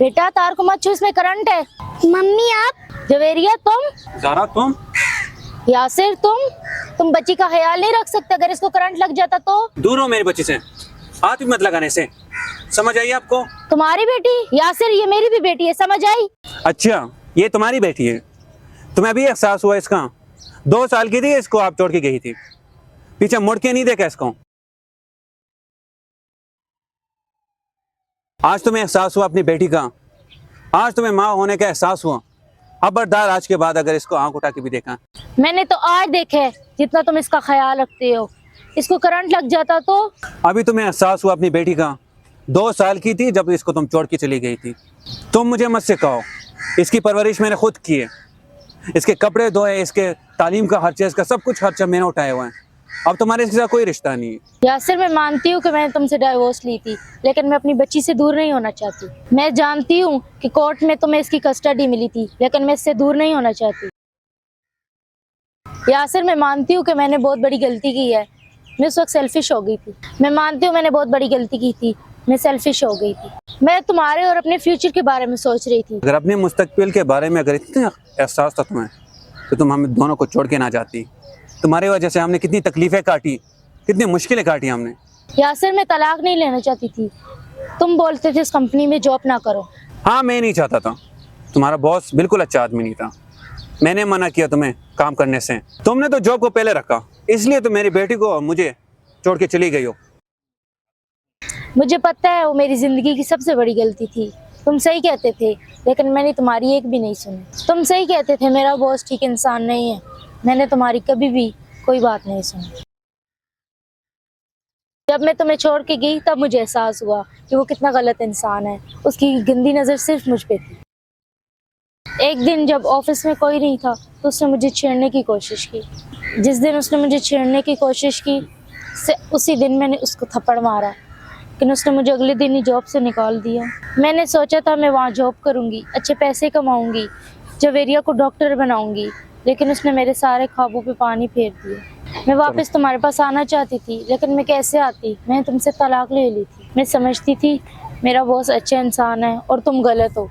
बेटा तार को मत छू, इसमें करंट है। मम्मी आप। जवेरिया तुम। ज़ारा तुम। यासिर तुम बच्ची का ख्याल नहीं रख सकते, अगर इसको करंट लग जाता तो। दूर हो मेरी बच्ची से, हाथ भी मत लगाने से, समझ आई आपको? तुम्हारी बेटी यासिर, ये मेरी भी बेटी है, समझ आई? अच्छा ये तुम्हारी बेटी है, तुम्हें अभी एहसास हुआ इसका? 2 साल की थी, इसको आप छोड़ के गई थी, पीछे मुड़ के नहीं देखा इसको। आज तुम्हें एहसास हुआ अपनी बेटी का, आज तुम्हें माँ होने का एहसास हुआ। खबरदार आज के बाद अगर इसको आंख उठा के भी देखा। मैंने तो आज देखे जितना तुम इसका ख्याल रखते हो, इसको करंट लग जाता तो। अभी तुम्हें एहसास हुआ अपनी बेटी का, 2 साल की थी जब इसको तुम छोड़ के चली गई थी। तुम मुझे मत सिखाओ, इसकी परवरिश मैंने खुद की है, इसके कपड़े धोए, इसके तालीम का खर्चा, इसका सब कुछ खर्चा मैंने उठाए हुए हैं। अब तुम्हारे इसके साथ कोई रिश्ता नहीं है। यासिर मैं मानती हूँ कि मैंने तुमसे डाइवोर्स ली थी, लेकिन मैं अपनी बच्ची से दूर नहीं होना चाहती। मैं जानती हूँ कि कोर्ट में तुम्हें इसकी कस्टडी मिली थी, लेकिन मैं इससे दूर नहीं होना चाहती। यासिर मैं मानती हूँ कि मैंने बहुत बड़ी गलती की है, मैं उस वक्त सेल्फिश हो गई थी। मैं मानती हूँ मैंने बहुत बड़ी गलती की थी, मैं सेल्फिश हो गई थी। मैं तुम्हारे और अपने फ्यूचर के बारे में सोच रही थी। अगर अपने मुस्तकबिल के बारे में अगर इतना एहसास था तुम्हें, तो तुम हम दोनों को छोड़ के ना जाती। तुम्हारी वजह से हमने कितनी तकलीफें काटी, कितनी मुश्किलें काटी हमने। यासिर मैं तलाक नहीं लेना चाहती थी, तुम बोलते थे इस कंपनी में जॉब ना करो। हाँ मैं नहीं चाहता था, तुम्हारा बॉस बिल्कुल अच्छा आदमी नहीं था, मैंने मना किया तुम्हें काम करने से। तुमने तो जॉब को पहले रखा, इसलिए तो मेरी बेटी को और मुझे छोड़ के चली गई हो। मुझे पता है वो मेरी जिंदगी की सबसे बड़ी गलती थी, तुम सही कहते थे, लेकिन मैंने तुम्हारी एक भी नहीं सुनी। तुम सही कहते थे मेरा बॉस ठीक इंसान नहीं है, मैंने तुम्हारी कभी भी कोई बात नहीं सुनी। जब मैं तुम्हें छोड़ के गई तब मुझे एहसास हुआ कि वो कितना गलत इंसान है, उसकी गंदी नज़र सिर्फ मुझ पे थी। एक दिन जब ऑफिस में कोई नहीं था तो उसने मुझे छेड़ने की कोशिश की। जिस दिन उसने मुझे छेड़ने की कोशिश की उसी दिन मैंने उसको थप्पड़ मारा, लेकिन उसने मुझे अगले दिन ही जॉब से निकाल दिया। मैंने सोचा था मैं वहाँ जॉब करूँगी, अच्छे पैसे कमाऊँगी, जवेरिया को डॉक्टर बनाऊँगी, लेकिन उसने मेरे सारे ख्वाबों पे पानी फेर दिया। मैं वापस तुम्हारे पास आना चाहती थी, लेकिन मैं कैसे आती? मैंने तुमसे तलाक ले ली थी। मैं समझती थी मेरा बॉस अच्छा इंसान है और तुम गलत हो,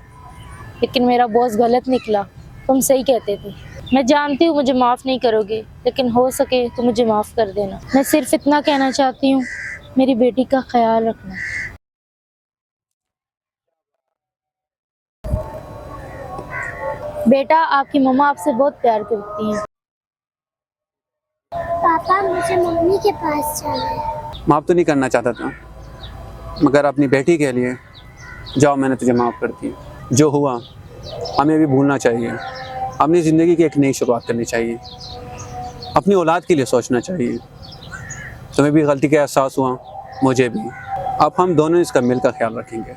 लेकिन मेरा बॉस गलत निकला, तुम सही कहते थे। मैं जानती हूँ मुझे माफ़ नहीं करोगे, लेकिन हो सके तो मुझे माफ़ कर देना। मैं सिर्फ इतना कहना चाहती हूँ, मेरी बेटी का ख्याल रखना। बेटा आपकी मम्मा आपसे बहुत प्यार करती हैं। पापा मुझे मम्मी के पास जाना है। माफ़ तो नहीं करना चाहता था, मगर अपनी बेटी के लिए जाओ, मैंने तुझे माफ़ कर दिया। जो हुआ हमें भी भूलना चाहिए, अपनी ज़िंदगी की एक नई शुरुआत करनी चाहिए, अपनी औलाद के लिए सोचना चाहिए। तुम्हें भी गलती का एहसास हुआ, मुझे भी। अब हम दोनों इसका मिल का ख्याल रखेंगे।